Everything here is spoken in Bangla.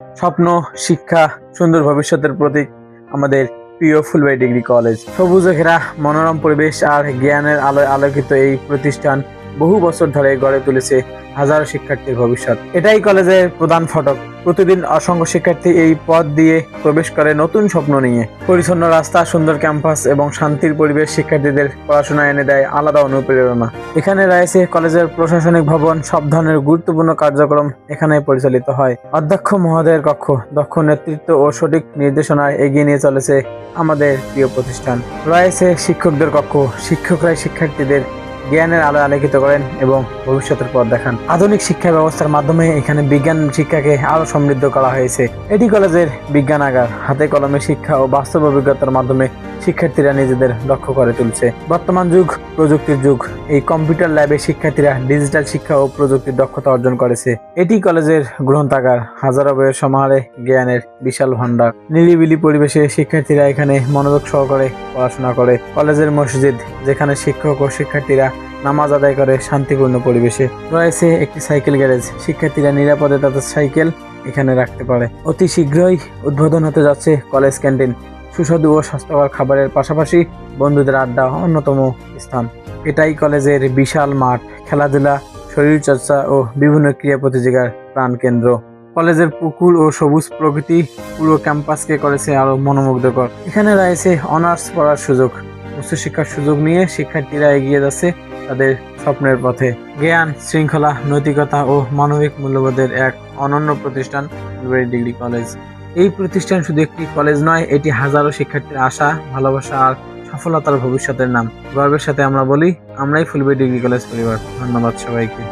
স্বপ্ন, শিক্ষা, সুন্দর ভবিষ্যতের প্রতীক আমাদের প্রিয় ফুলবাড়ী ডিগ্রি কলেজ। সবুজে ঘেরা মনোরম পরিবেশ আর জ্ঞানের আলোয় আলোকিত এই প্রতিষ্ঠান বহু বছর ধরে গড়ে তুলেছে হাজারো শিক্ষার্থীর ভবিষ্যৎ। এটাই কলেজের প্রধান ফটক। প্রতিদিন অসংখ্য শিক্ষার্থী এই পথ দিয়ে প্রবেশ করে নতুন স্বপ্ন নিয়ে। পরিচ্ছন্ন রাস্তা, সুন্দর ক্যাম্পাস এবং শান্তির পরিবেশ শিক্ষার্থীদের পড়াশোনা এনে দেয় আলাদা অনুপ্রেরণা। এখানে রয়েছে কলেজের প্রশাসনিক ভবন, সব ধরনের গুরুত্বপূর্ণ কার্যক্রম এখানে পরিচালিত হয়। অধ্যক্ষ মহোদয়ের কক্ষ, দক্ষ নেতৃত্ব ও সঠিক নির্দেশনায় এগিয়ে নিয়ে চলেছে আমাদের প্রিয় প্রতিষ্ঠান। রয়েছে শিক্ষকদের কক্ষ, শিক্ষকরাই শিক্ষার্থীদের জ্ঞানের আলো আলোকিত করেন এবং ভবিষ্যতের পথ দেখান। আধুনিক শিক্ষা ব্যবস্থার মাধ্যমে এখানে বিজ্ঞান শিক্ষাকে আরো সমৃদ্ধ করা হয়েছে। এটি কলেজের বিজ্ঞানাগার, হাতে কলমে শিক্ষা ও বাস্তব অভিজ্ঞতার মাধ্যমে শিক্ষার্থীরা নিজেদের দক্ষ করে তুলছে। বর্তমান যুগ প্রযুক্তির যুগ। এই কম্পিউটার ল্যাবে শিক্ষার্থীরা ডিজিটাল শিক্ষা ও প্রযুক্তির দক্ষতা অর্জন করেছে। এটি কলেজের গ্রন্থাগার, হাজারো বইয়ের সমাহারে জ্ঞানের বিশাল ভান্ডার। নিরিবিলি পরিবেশে শিক্ষার্থীরা এখানে মনোযোগ সহকারে পড়াশোনা করে। কলেজের মসজিদ, যেখানে শিক্ষক ও শিক্ষার্থীরা নামাজ আদায় করে শান্তিপূর্ণ পরিবেশে। রয়েছে একটি সাইকেল গ্যারেজ, শিক্ষার্থীরা নিরাপদে তাদের সাইকেল এখানে রাখতে পারে। অতি শীঘ্রই উদ্বোধন হতে যাচ্ছে কলেজ ক্যান্টিন। সুস্বাদু ও স্বাস্থ্যকর খাবারের পাশাপাশি বন্ধুদের আড্ডা অন্যতম স্থান। এটাই কলেজের বিশাল মাঠ, খেলাধুলা, শরীরচর্চা ও বিভিন্ন ক্রীড়া প্রতিযোগিতার প্রাণকেন্দ্র। কলেজের পুকুর ও সবুজ প্রকৃতি পুরো ক্যাম্পাসকে করেছে আরো মনোমুগ্ধকর। এখানে রয়েছে অনার্স পড়ার সুযোগ। উচ্চশিক্ষার সুযোগ নিয়ে শিক্ষার্থীরা এগিয়ে যাচ্ছে তাদের স্বপ্নের পথে। জ্ঞান, শৃঙ্খলা, নৈতিকতা ও মানবিক মূল্যবোধের এক অনন্য প্রতিষ্ঠান ফুলবাড়ী ডিগ্রি কলেজ। এই প্রতিষ্ঠান শুধু একটি কলেজ নয়, এটি হাজারো শিক্ষার্থীর আশা, ভালোবাসা আর সফলতার ভবিষ্যতের নাম। গর্বের সাথে আমরা বলি, আমরাই ফুলবাড়ী ডিগ্রি কলেজ পরিবার। ধন্যবাদ সবাইকে।